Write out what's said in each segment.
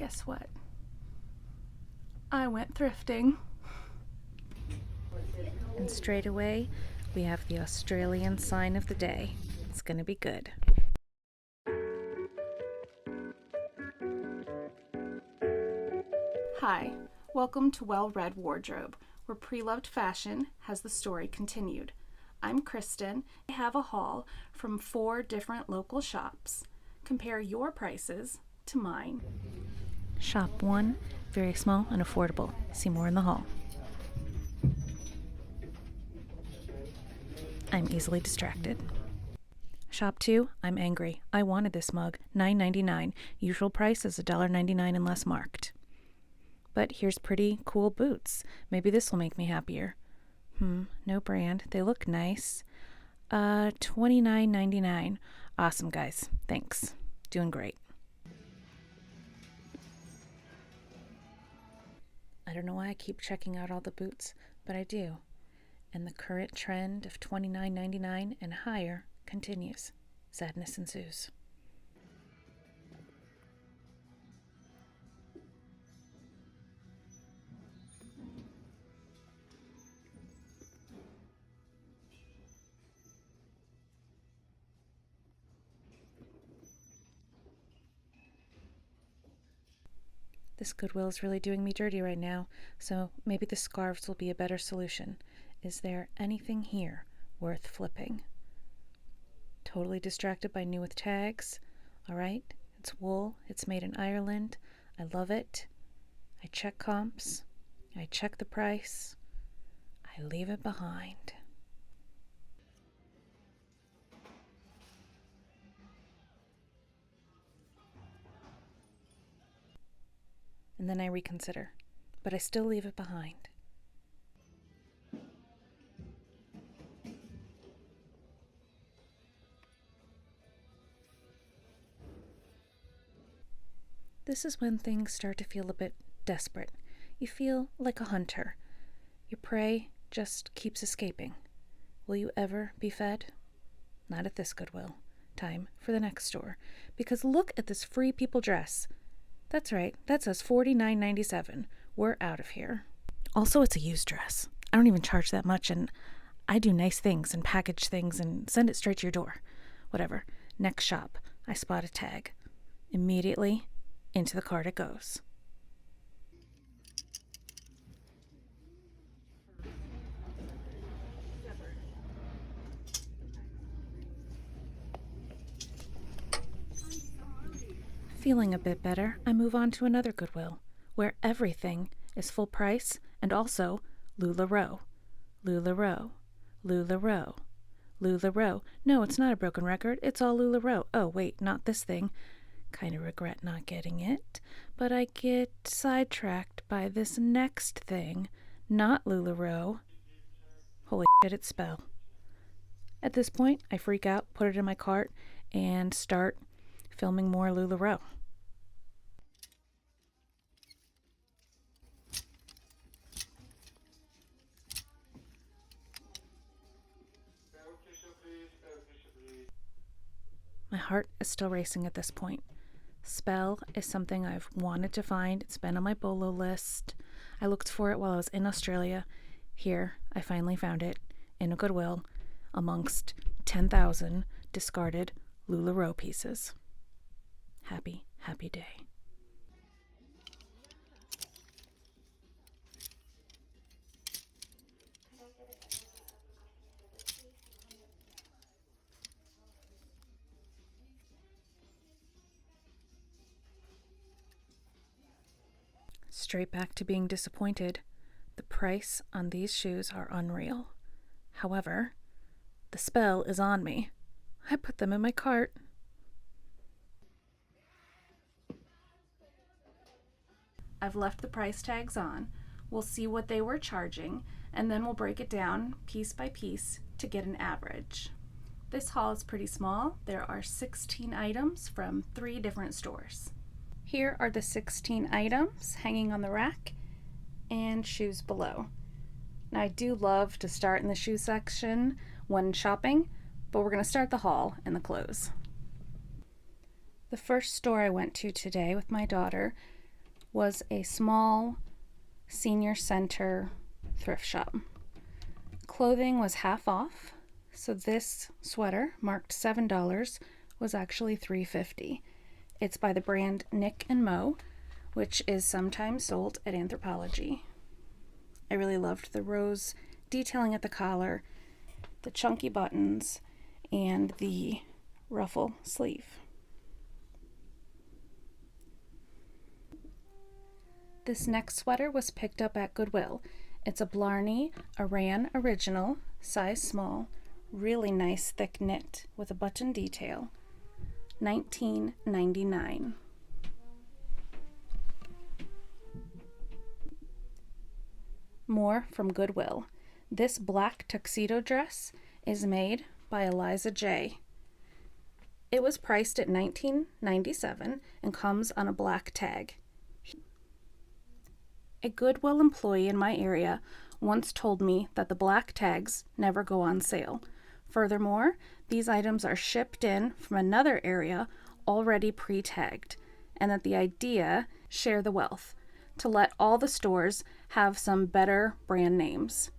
Guess what? I went thrifting. And straight away, we have the Australian sign of the day. It's gonna be good. Hi, welcome to Well-Read Wardrobe, where pre-loved fashion has the story continued. I'm Christin. I have a haul from 4 different local shops. Compare your prices to mine. Shop 1, very small and affordable. See more in the haul. I'm easily distracted. Shop 2, I'm angry. I wanted this mug, $9.99. Usual price is $1.99 and less marked. But here's pretty cool boots. Maybe this will make me happier. No brand. They look nice. $29.99. Awesome, guys. Thanks. Doing great. I don't know why I keep checking out all the boots, but I do. And the current trend of $29.99 and higher continues. Sadness ensues. This Goodwill is really doing me dirty right now, so maybe the scarves will be a better solution. Is there anything here worth flipping? Totally distracted by new with tags. Alright, it's wool, it's made in Ireland. I love it. I check comps. I check the price. I leave it behind. And then I reconsider, but I still leave it behind. This is when things start to feel a bit desperate. You feel like a hunter. Your prey just keeps escaping. Will you ever be fed? Not at this Goodwill. Time for the next store. Because look at this Free People dress. That's right, that says $49.97. We're out of here. Also, it's a used dress. I don't even charge that much, and I do nice things and package things and send it straight to your door. Whatever. Next shop, I spot a tag. Immediately, into the cart it goes. Feeling a bit better, I move on to another Goodwill, where everything is full price and also LuLaRoe. LuLaRoe. LuLaRoe. LuLaRoe. No, it's not a broken record. It's all LuLaRoe. Oh, wait, not this thing. Kind of regret not getting it, but I get sidetracked by this next thing, not LuLaRoe. Holy shit, it's Spell. At this point, I freak out, put it in my cart, and start filming more LuLaRoe. My heart is still racing at this point. Spell is something I've wanted to find. It's been on my BOLO list. I looked for it while I was in Australia. Here, I finally found it in a Goodwill amongst 10,000 discarded LuLaRoe pieces. Happy, happy day. Straight back to being disappointed. The price on these shoes are unreal. However, the spell is on me. I put them in my cart. I've left the price tags on. We'll see what they were charging, and then we'll break it down piece by piece to get an average. This haul is pretty small. There are 16 items from 3 different stores. Here are the 16 items hanging on the rack and shoes below. Now, I do love to start in the shoe section when shopping, but we're going to start the haul in the clothes. The first store I went to today with my daughter was a small senior center thrift shop. Clothing was half off, so this sweater marked $7 was actually $3.50. It's by the brand Nick and Mo, which is sometimes sold at Anthropologie. I really loved the rose detailing at the collar, the chunky buttons, and the ruffle sleeve. This next sweater was picked up at Goodwill. It's a Blarney Aran original, size small, really nice thick knit with a button detail. $19.99. More from Goodwill. This black tuxedo dress is made by Eliza J. It was priced at $19.97 and comes on a black tag. A Goodwill employee in my area once told me that the black tags never go on sale. Furthermore, these items are shipped in from another area already pre-tagged, and that the idea share the wealth, to let all the stores have some better brand names.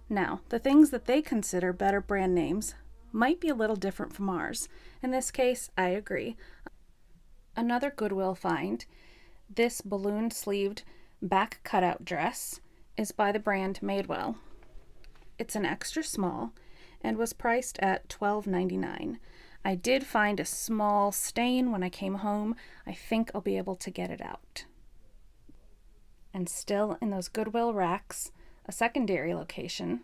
Now, the things that they consider better brand names might be a little different from ours. In this case, I agree. Another Goodwill find, this balloon-sleeved back cutout dress is by the brand Madewell. It's an extra small and was priced at $12.99. I did find a small stain when I came home. I think I'll be able to get it out. And still in those Goodwill racks, a secondary location.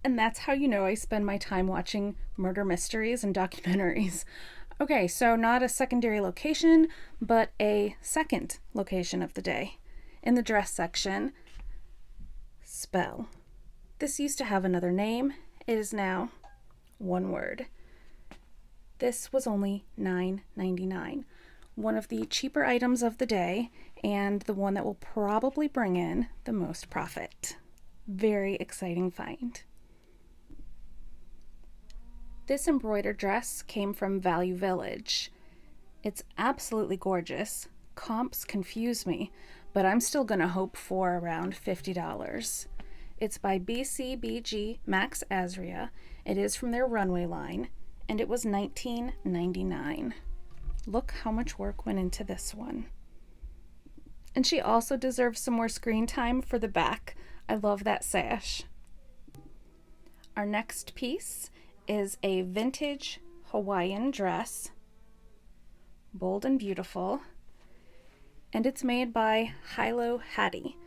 And that's how you know I spend my time watching murder mysteries and documentaries. Okay, so not a secondary location, but a second location of the day. In the dress section, Spell. This used to have another name. It is now one word. This was only $9.99. One of the cheaper items of the day, and the one that will probably bring in the most profit. Very exciting find. This embroidered dress came from Value Village. It's absolutely gorgeous. Comps confuse me, but I'm still going to hope for around $50. It's by BCBG Max Azria. It is from their runway line, and it was $19.99. Look how much work went into this one. And she also deserves some more screen time for the back. I love that sash. Our next piece is a vintage Hawaiian dress, bold and beautiful, and it's made by Hilo Hattie,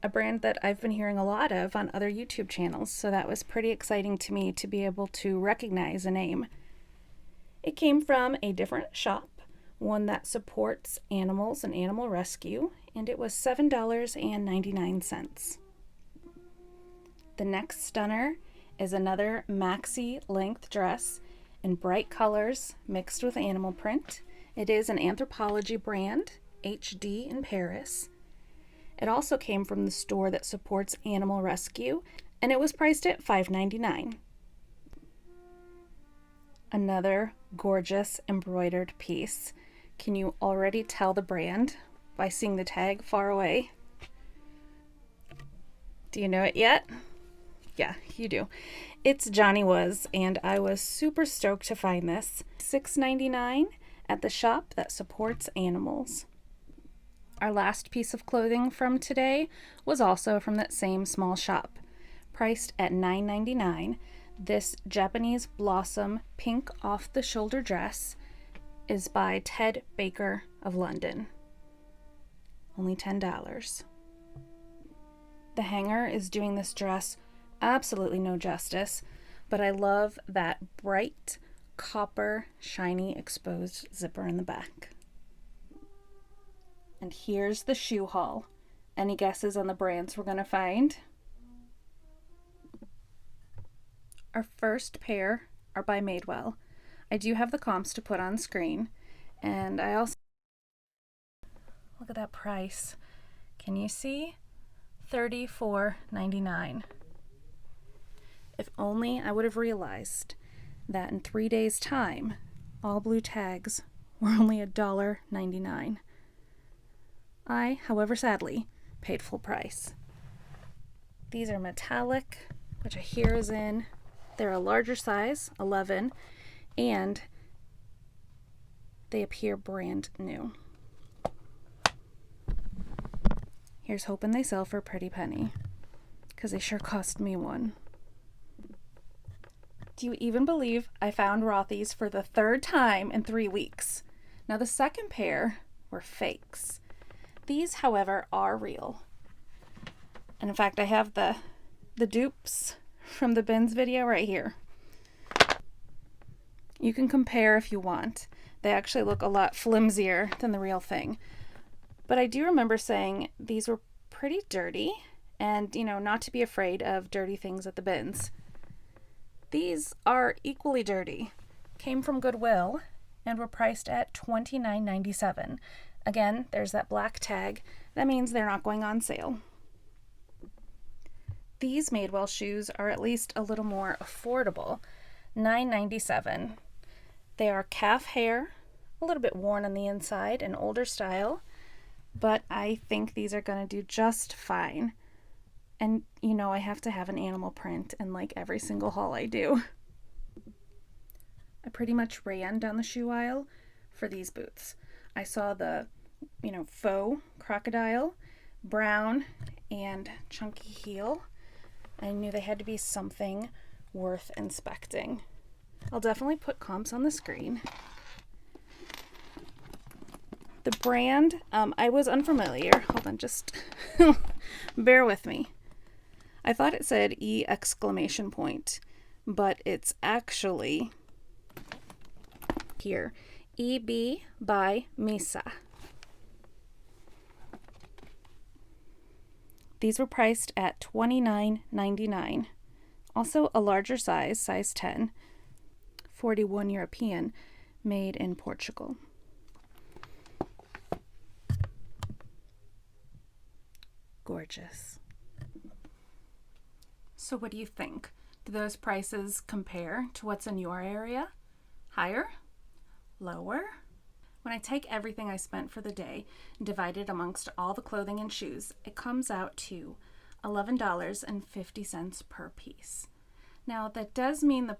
a brand that I've been hearing a lot of on other YouTube channels, so that was pretty exciting to me to be able to recognize a name. It came from a different shop, one that supports animals and animal rescue, and it was $7.99. The next stunner is another maxi length dress in bright colors mixed with animal print. It is an Anthropologie brand, HD in Paris. It also came from the store that supports animal rescue, and it was priced at $5.99. Another gorgeous embroidered piece. Can you already tell the brand by seeing the tag far away? Do you know it yet? Yeah, you do. It's Johnny Was, and I was super stoked to find this. $6.99 at the shop that supports animals. Our last piece of clothing from today was also from that same small shop, priced at $9.99. This Japanese blossom pink off-the-shoulder dress is by Ted Baker of London. Only $10. The hanger is doing this dress absolutely no justice, but I love that bright copper shiny exposed zipper in the back. And here's the shoe haul. Any guesses on the brands we're gonna find? Our first pair are by Madewell. I do have the comps to put on screen, and I also look at that price. Can you see? $34.99. If only I would have realized that in 3 days' time, all blue tags were only $1.99. I, however sadly, paid full price. These are metallic, which I hear is in. They're a larger size, 11, and they appear brand new. Here's hoping they sell for a pretty penny, because they sure cost me one. Do you even believe I found Rothy's for the third time in 3 weeks? Now the second pair were fakes. These, however, are real. And in fact, I have the dupes from the bins video right here. You can compare if you want. They actually look a lot flimsier than the real thing. But I do remember saying these were pretty dirty and, not to be afraid of dirty things at the bins. These are equally dirty. Came from Goodwill and were priced at $29.97. Again, there's that black tag. That means they're not going on sale. These Madewell shoes are at least a little more affordable, $9.97. They are calf hair, a little bit worn on the inside, an older style, but I think these are going to do just fine. And I have to have an animal print in like every single haul I do. I pretty much ran down the shoe aisle for these boots. I saw the, faux crocodile, brown, and chunky heel. I knew they had to be something worth inspecting. I'll definitely put comps on the screen. The brand, I was unfamiliar. Hold on, just bear with me. I thought it said E exclamation point, but it's actually here. EB by Misa. These were priced at $29.99. Also a larger size 10, 41 European, made in Portugal. Gorgeous. So what do you think? Do those prices compare to what's in your area? Higher? Lower? When I take everything I spent for the day and divide it amongst all the clothing and shoes, it comes out to $11.50 per piece. Now that does mean the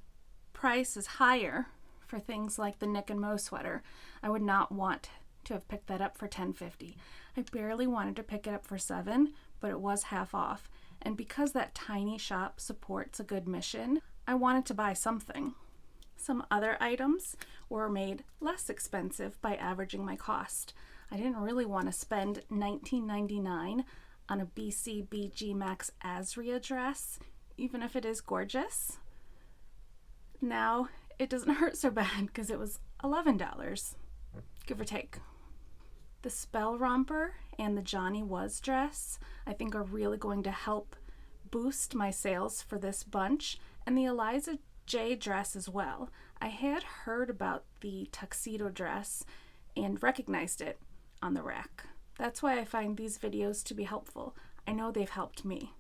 price is higher for things like the Nick and Mo sweater. I would not want to have picked that up for $10.50. I barely wanted to pick it up for $7, but it was half off. And because that tiny shop supports a good mission, I wanted to buy something. Some other items were made less expensive by averaging my cost. I didn't really want to spend $19.99 on a BCBG Max Azria dress, even if it is gorgeous. Now, it doesn't hurt so bad because it was $11, give or take. The Spell Romper and the Johnny Was dress, I think, are really going to help boost my sales for this bunch, and the Eliza J dress as well. I had heard about the tuxedo dress and recognized it on the rack. That's why I find these videos to be helpful. I know they've helped me.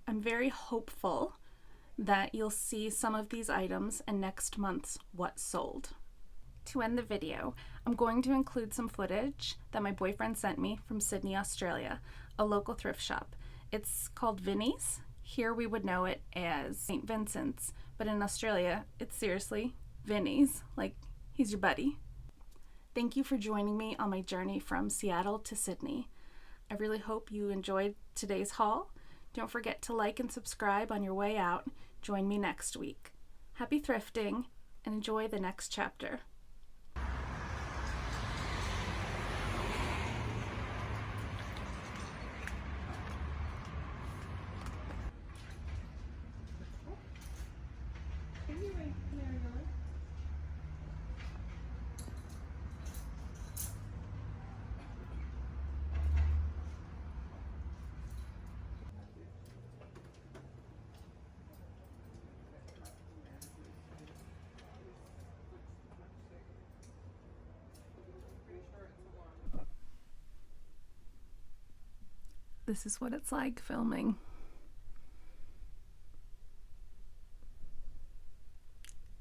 I'm very hopeful that you'll see some of these items in next month's What Sold. To end the video, I'm going to include some footage that my boyfriend sent me from Sydney, Australia, a local thrift shop. It's called Vinnie's. Here we would know it as St. Vincent's, but in Australia, it's seriously Vinnie's, like he's your buddy. Thank you for joining me on my journey from Seattle to Sydney. I really hope you enjoyed today's haul. Don't forget to like and subscribe on your way out. Join me next week. Happy thrifting and enjoy the next chapter. This is what it's like filming.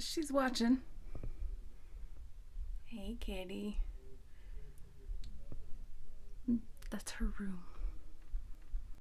She's watching. Hey, kitty. That's her room.